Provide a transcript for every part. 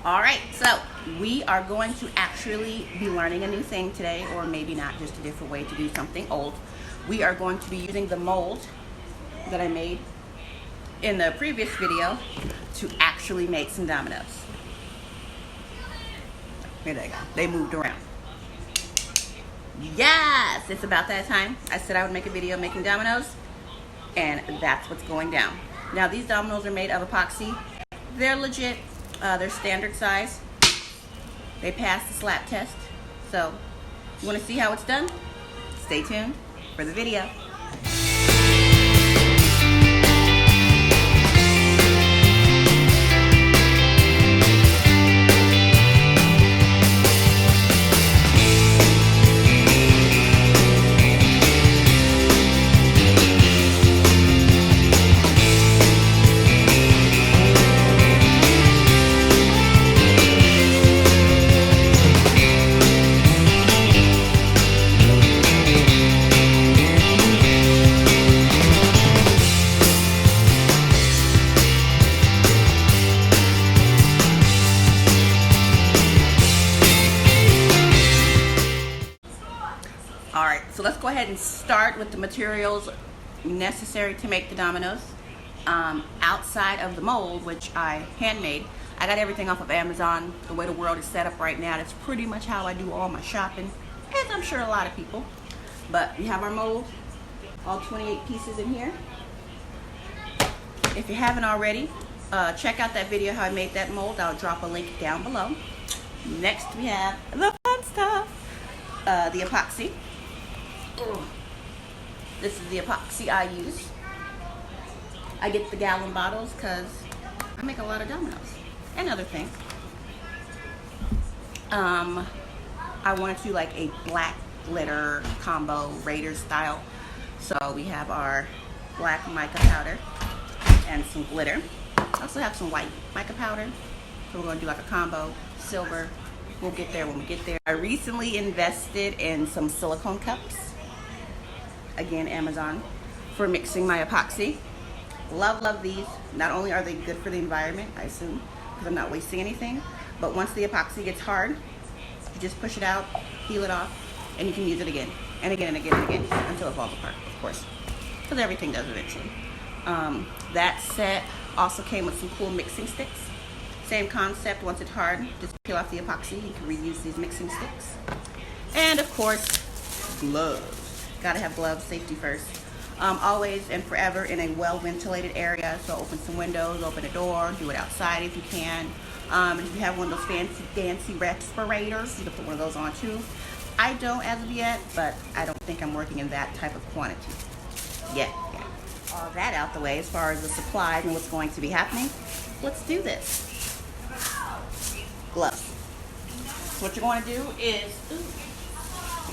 All right, so we are going to actually be learning a new thing today, or maybe not, just a different way to do something old. We are going to be using the mold that I made in the previous video to actually make some dominoes. Here they go. They moved around. Yes, it's about that time. I said I would make a video making dominoes, and that's what's going down. Now, these dominoes are made of epoxy. They're legit. They're standard size. They passed the slap test. So, you want to see how it's done? Stay tuned for the video. Alright, so let's go ahead and start with the materials necessary to make the dominoes. Outside of the mold, which I handmade, I got everything off of Amazon. The way the world is set up right now, that's pretty much how I do all my shopping, as I'm sure a lot of people. But we have our mold, all 28 pieces in here. If you haven't already, check out that video how I made that mold. I'll drop a link down below. Next we have the fun stuff, the epoxy. This is the epoxy I use. I get the gallon bottles because I make a lot of dominoes and other things. I wanted to do like a black glitter combo Raider style. So we have our black mica powder and some glitter. I also have some white mica powder. So we're going to do like a combo, silver. We'll get there when we get there. I recently invested in some silicone cups. Again, Amazon, for mixing my epoxy. Love these. Not only are they good for the environment, I assume, because I'm not wasting anything, but once the epoxy gets hard, you just push it out, peel it off, and you can use it again, and again, and again, and again, until it falls apart, of course, because everything does eventually. That set also came with some cool mixing sticks. Same concept, once it's hard, just peel off the epoxy, you can reuse these mixing sticks. And of course, gloves. Gotta have gloves, safety first. Always and forever in a well-ventilated area. So open some windows, open a door, do it outside if you can. And if you have one of those fancy respirators, you can put one of those on too. I don't as of yet, but I don't think I'm working in that type of quantity yet. All that out the way as far as the supplies and what's going to be happening. Let's do this. Gloves. So what you're going to do is,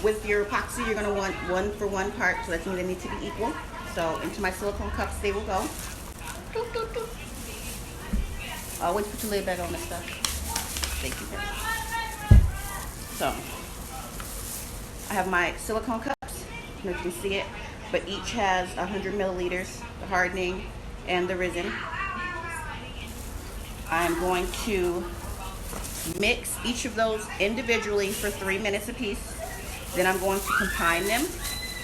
with your epoxy, you're going to want 1-for-1 part, so that means they need to be equal. So into my silicone cups they will go. Doop, doop, doop. Always put your lid back on this stuff. Thank you. So I have my silicone cups. You can see it, but each has 100 milliliters, the hardening and the resin. I'm going to mix each of those individually for 3 minutes apiece. Then I'm going to combine them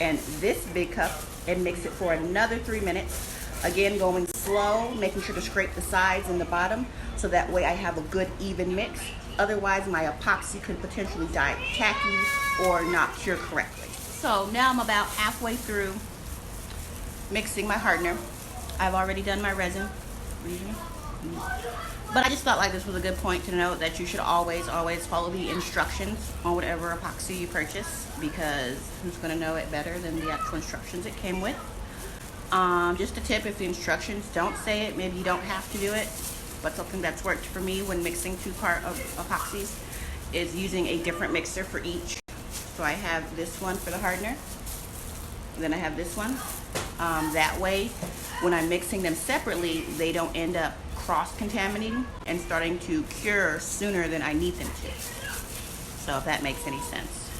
in this big cup and mix it for another 3 minutes. Again, going slow, making sure to scrape the sides and the bottom, so that way I have a good even mix. Otherwise, my epoxy could potentially die tacky or not cure correctly. So now I'm about halfway through mixing my hardener. I've already done my resin. But I just felt like this was a good point to note that you should always follow the instructions on whatever epoxy you purchase, because who's going to know it better than the actual instructions it came with. Just a tip, if the instructions don't say it, maybe you don't have to do it, but something that's worked for me when mixing two-part of epoxies is using a different mixer for each. So I have this one for the hardener, and then I have this one. That way, when I'm mixing them separately, they don't end up cross-contaminating and starting to cure sooner than I need them to. So if that makes any sense.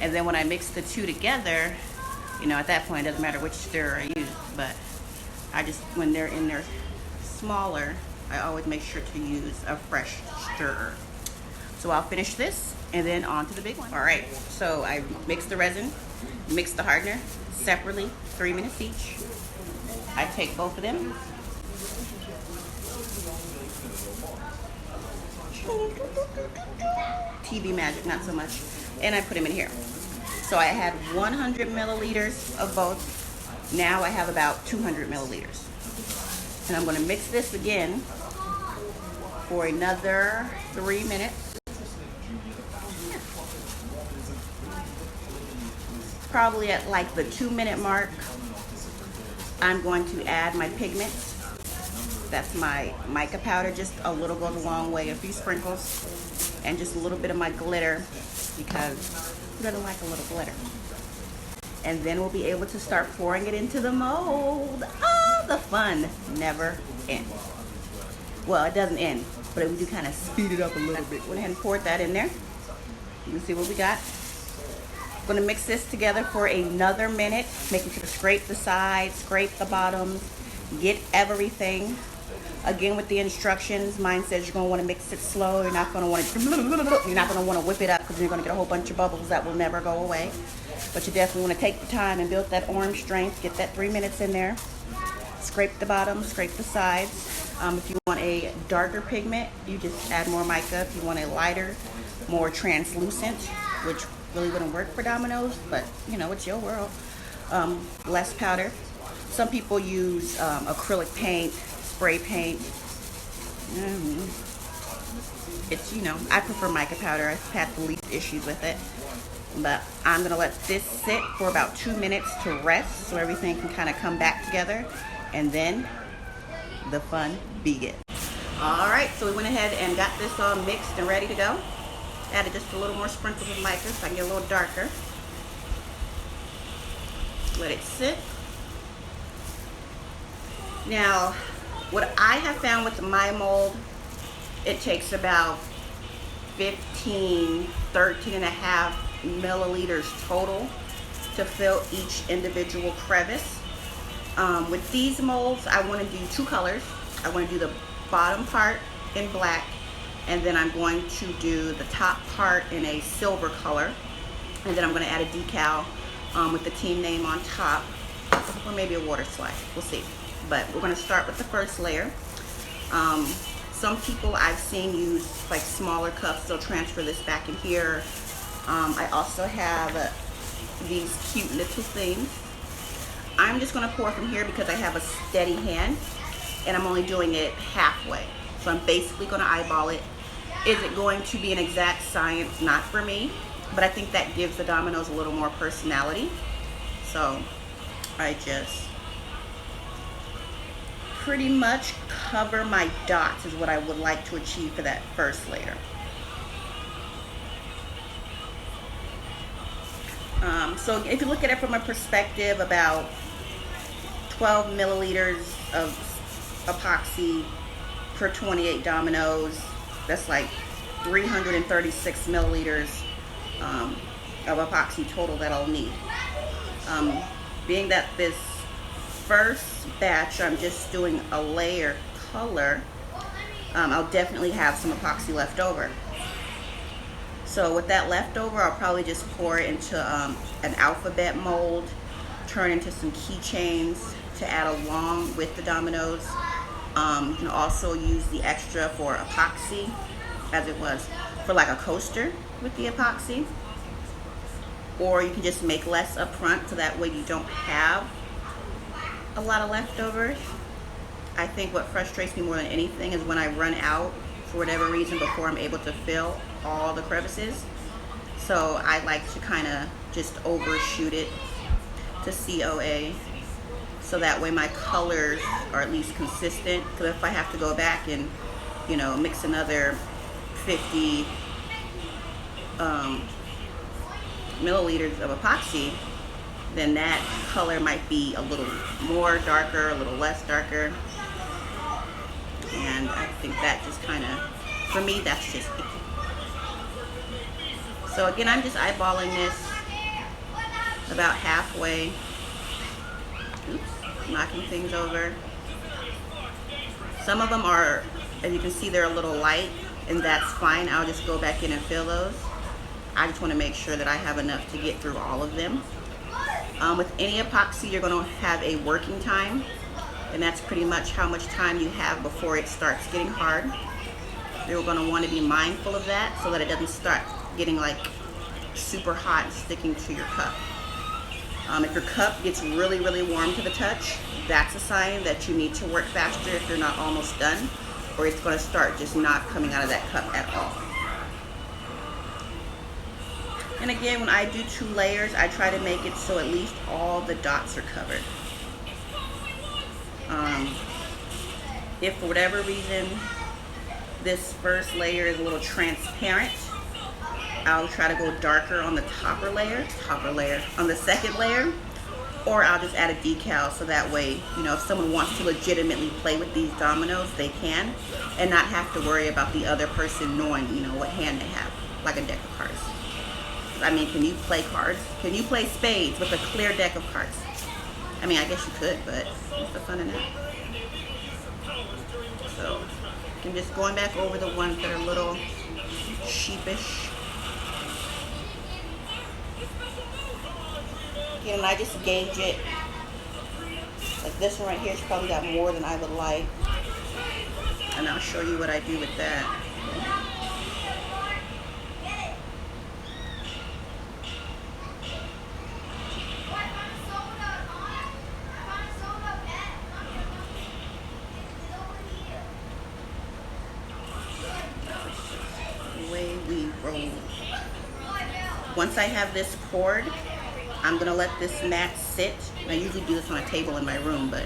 And then when I mix the two together, you know, at that point it doesn't matter which stirrer I use, but I just, when they're in their smaller, I always make sure to use a fresh stirrer. So I'll finish this and then on to the big one. All right, so I mixed the resin, mixed the hardener separately, 3 minutes each. I take both of them. TV magic, not so much. And I put them in here. So I had 100 milliliters of both. Now I have about 200 milliliters. And I'm going to mix this again for another 3 minutes. Probably at like the 2-minute mark, I'm going to add my pigments. That's my mica powder. Just a little goes a long way, a few sprinkles, and just a little bit of my glitter, because who doesn't like a little glitter? And then we'll be able to start pouring it into the mold. Oh, the fun never ends. Well, it doesn't end, but we do kind of speed it up a little bit. Went ahead and poured that in there. You can see what we got. I'm gonna mix this together for another minute, making sure to scrape the sides, scrape the bottoms, get everything. Again, with the instructions, mine says you're gonna want to mix it slow. You're not gonna want to whip it up, because you're gonna get a whole bunch of bubbles that will never go away. But you definitely want to take the time and build that orange strength. Get that 3 minutes in there. Scrape the bottom, scrape the sides. If you want a darker pigment, you just add more mica. If you want a lighter, more translucent, which really wouldn't work for Domino's, but you know, it's your world. Less powder. Some people use acrylic paint, spray paint. It's, you know, I prefer mica powder. I've had the least issues with it. But I'm gonna let this sit for about 2 minutes to rest, so everything can kind of come back together, and then the fun begins. All right, so we went ahead and got this all mixed and ready to go. Added just a little more sprinkles of mica so I can get a little darker. Let it sit. Now, what I have found with my mold, it takes about 13 and a half milliliters total to fill each individual crevice. With these molds, I want to do 2 colors. I want to do the bottom part in black, and then I'm going to do the top part in a silver color, and then I'm going to add a decal with the team name on top, or maybe a water slide. We'll see. But we're going to start with the first layer. Some people I've seen use like smaller cups. They'll transfer this back in here. I also have these cute little things. I'm just going to pour from here because I have a steady hand, and I'm only doing it halfway. So I'm basically going to eyeball it. Is it going to be an exact science? Not for me, but I think that gives the Domino's a little more personality. So I just pretty much cover my dots is what I would like to achieve for that first layer. So if you look at it from a perspective, about 12 milliliters of epoxy per 28 Domino's, that's like 336 milliliters of epoxy total that I'll need. Being that this first batch I'm just doing a layer color, I'll definitely have some epoxy left over. So with that left over, I'll probably just pour it into an alphabet mold, turn into some keychains to add along with the Domino's. You can also use the extra for epoxy, as it was for like a coaster with the epoxy. Or you can just make less up front, so that way you don't have a lot of leftovers. I think what frustrates me more than anything is when I run out for whatever reason before I'm able to fill all the crevices. So I like to kind of just overshoot it to COA, so that way my colors are at least consistent. Because if I have to go back and, you know, mix another 50 milliliters of epoxy, then that color might be a little more darker, a little less darker. And I think that just kind of, for me, that's just icky. So again, I'm just eyeballing this about halfway. Oops, knocking things over. Some of them are As you can see, they're a little light, and that's fine. I'll just go back in and fill those. I just want to make sure that I have enough to get through all of them. With any epoxy, you're going to have a working time, and that's pretty much how much time you have before it starts getting hard. You're going to want to be mindful of that so that it doesn't start getting like super hot and sticking to your cup. If your cup gets really, really warm to the touch, that's a sign that you need to work faster if you're not almost done, or it's going to start just not coming out of that cup at all. And again, when I do 2 layers, I try to make it so at least all the dots are covered. If for whatever reason this first layer is a little transparent, I'll try to go darker on the on the second layer, or I'll just add a decal so that way, you know, if someone wants to legitimately play with these dominoes, they can, and not have to worry about the other person knowing, you know, what hand they have, like a deck of cards. I mean, can you play cards? Can you play spades with a clear deck of cards? I mean, I guess you could, but what's the fun in that? So, I'm just going back over the ones that are a little sheepish. Again, I just gauge it. Like this one right here, it's probably got more than I would like. And I'll show you what I do with that. The way we roll. Once I have this poured, I'm gonna let this mat sit. I usually do this on a table in my room, but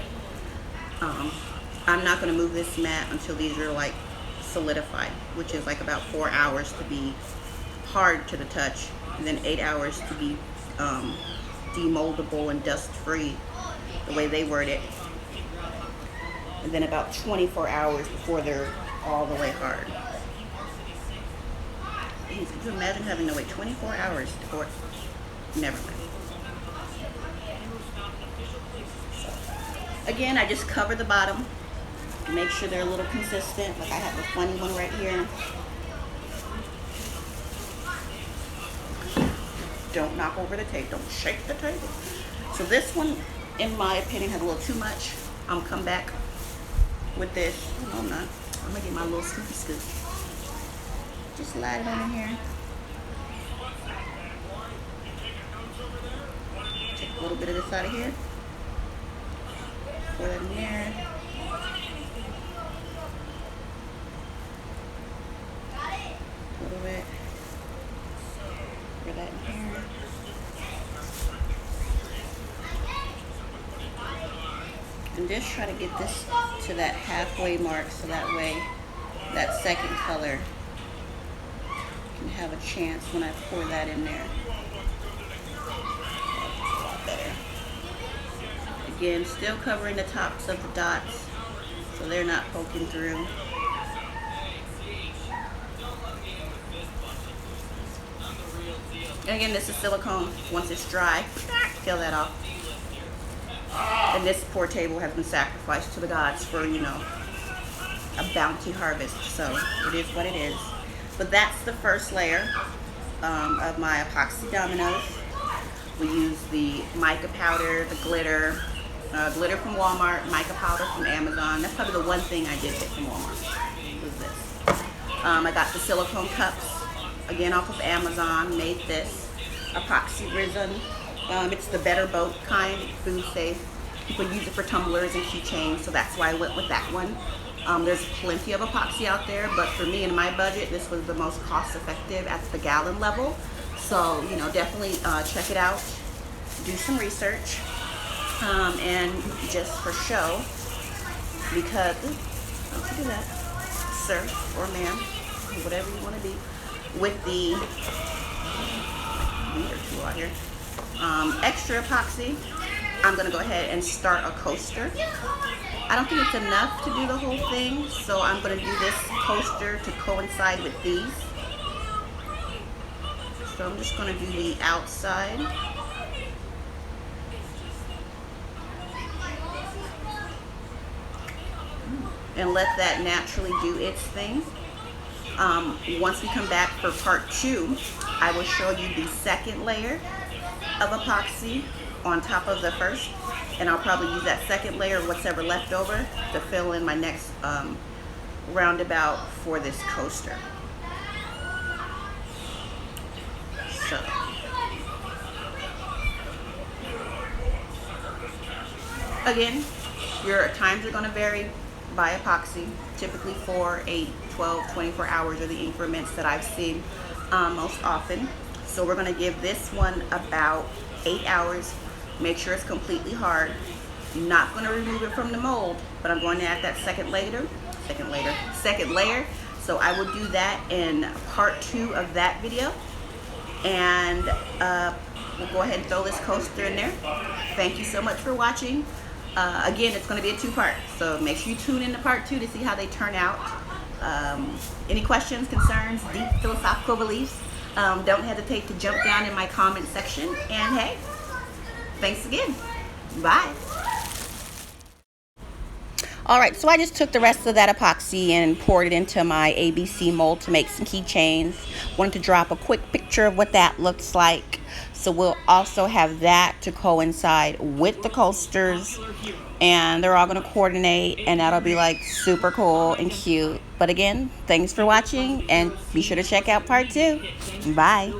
I'm not gonna move this mat until these are like solidified, which is like about 4 hours to be hard to the touch, and then 8 hours to be demoldable and dust free, the way they word it, and then about 24 hours before they're all the way hard. Jeez, could you imagine having to wait 24 hours for never mind. Again, I just cover the bottom, make sure they're a little consistent. Like I have a funny one right here. Don't knock over the table, don't shake the table. So this one, in my opinion, had a little too much. I'm gonna come back with this. No, I'm not. I'm gonna get my little scoopy scoop. Just slide it on in here. Take a little bit of this out of here. Pour that in there. A little bit. Pour that in here. And just try to get this to that halfway mark so that way that second color can have a chance when I pour that in there. That's a lot better. Again, still covering the tops of the dots so they're not poking through. And again, this is silicone. Once it's dry, peel that off. And this poor table has been sacrificed to the gods for, you know, a bounty harvest. So it is what it is. But that's the first layer of my epoxy dominoes. We use the mica powder, the glitter, glitter from Walmart, mica powder from Amazon. That's probably the one thing I did get from Walmart, was this. I got the silicone cups, again off of Amazon, made this. Epoxy resin. It's the Better Boat kind, food safe. People use it for tumblers and keychains, so that's why I went with that one. There's plenty of epoxy out there, but for me and my budget, this was the most cost effective at the gallon level. So, you know, definitely check it out, do some research, and just for show, because, don't you do that, sir or ma'am, whatever you want to be, with the meter tool out here, extra epoxy, I'm going to go ahead and start a coaster. I don't think it's enough to do the whole thing, so I'm going to do this coaster to coincide with these. So I'm just going to do the outside. and let that naturally do its thing. Once we come back for part 2, I will show you the second layer of epoxy on top of the first, and I'll probably use that second layer, whatever left over, to fill in my next roundabout for this coaster. So again, your times are going to vary by epoxy. Typically 4, 8, 12, 24 hours are the increments that I've seen most often. So we're going to give this one about 8 hours. Make sure it's completely hard. I'm not going to remove it from the mold, but I'm going to add that second layer. So I will do that in part 2 of that video. And we'll go ahead and throw this coaster in there. Thank you so much for watching. Again, it's going to be a 2-part, so make sure you tune in to part 2 to see how they turn out. Any questions, concerns, deep philosophical beliefs, don't hesitate to jump down in my comment section. And hey, thanks again. Bye. Alright, so I just took the rest of that epoxy and poured it into my ABC mold to make some keychains. Wanted to drop a quick picture of what that looks like. So we'll also have that to coincide with the coasters, and they're all going to coordinate, and that'll be like super cool and cute. But again, thanks for watching, and be sure to check out part 2. Bye.